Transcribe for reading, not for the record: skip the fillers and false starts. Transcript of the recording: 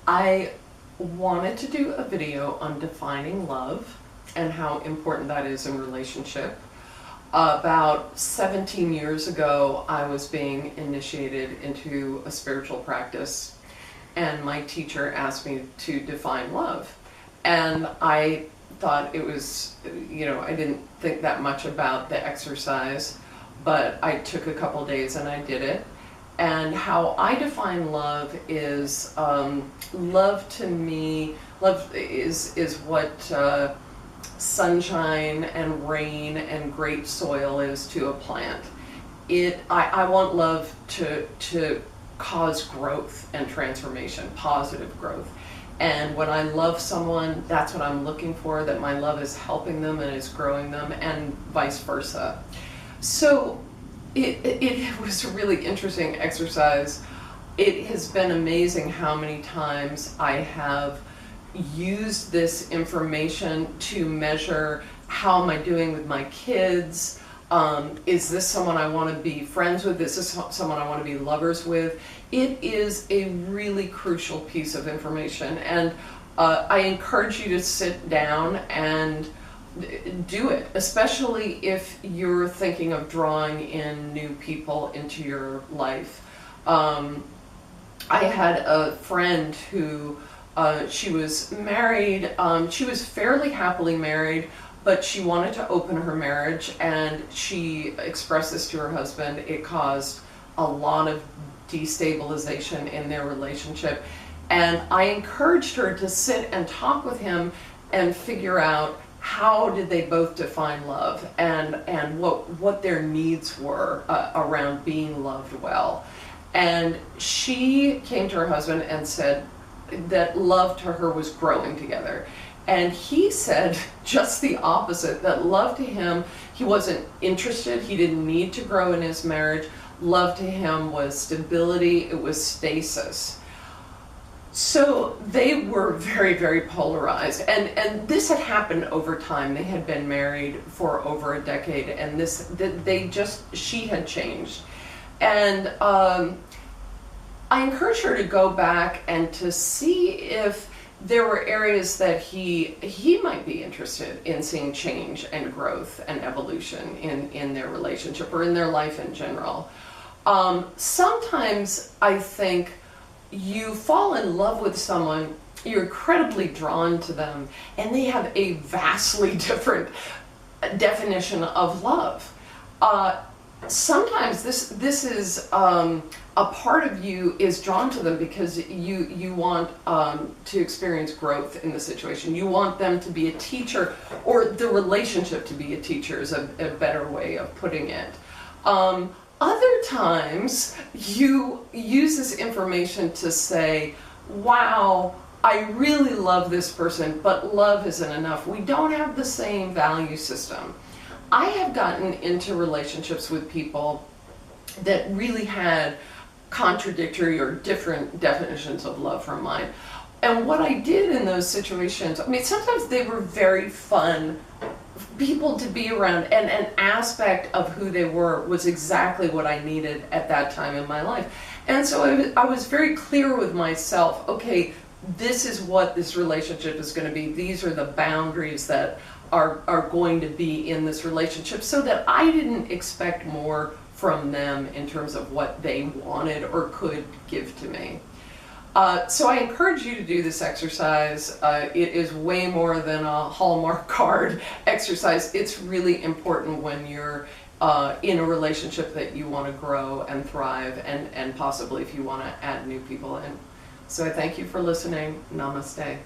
I wanted to do a video on defining love and how important that is in relationship. About 17 years ago, I was being initiated into a spiritual practice, and my teacher asked me to define love. And I thought it was, I didn't think that much about the exercise, but I took a couple days and I did it. And how I define love is, love to me, love is what sunshine and rain and great soil is to a plant. I want love to cause growth and transformation, positive growth. And when I love someone, that's what I'm looking for, that my love is helping them and is growing them, and vice versa. So it was a really interesting exercise. It has been amazing how many times I have used this information to measure how am I doing with my kids. Is this someone I want to be friends with? Is this someone I want to be lovers with? It is a really crucial piece of information, and I encourage you to sit down and do it, especially if you're thinking of drawing in new people into your life. I had a friend who she was married, she was fairly happily married, but she wanted to open her marriage, and she expressed this to her husband. It caused a lot of destabilization in their relationship, and I encouraged her to sit and talk with him and figure out how did they both define love, and what their needs were around being loved well. And she came to her husband and said that love to her was growing together. And he said just the opposite, that love to him, he wasn't interested, he didn't need to grow in his marriage. Love to him was stability, it was stasis. So they were very, very polarized, and this had happened over time. They had been married for over a decade, and she had changed. And I encouraged her to go back and to see if there were areas that he might be interested in seeing change and growth and evolution in their relationship or in their life in general. Sometimes I think you fall in love with someone, you're incredibly drawn to them, and they have a vastly different definition of love. Sometimes this is a part of you is drawn to them because you want to experience growth in the situation. You want them to be a teacher, or the relationship to be a teacher is a better way of putting it. Other times you use this information to say, wow, I really love this person, but love isn't enough. We don't have the same value system. I have gotten into relationships with people that really had contradictory or different definitions of love from mine. And what I did in those situations, I mean, sometimes they were very fun people to be around, and an aspect of who they were was exactly what I needed at that time in my life. And so I was very clear with myself, okay, this is what this relationship is going to be. These are the boundaries that are going to be in this relationship, so that I didn't expect more from them in terms of what they wanted or could give to me. So I encourage you to do this exercise. It is way more than a Hallmark card exercise. It's really important when you're in a relationship that you want to grow and thrive, and possibly if you want to add new people in. So I thank you for listening. Namaste.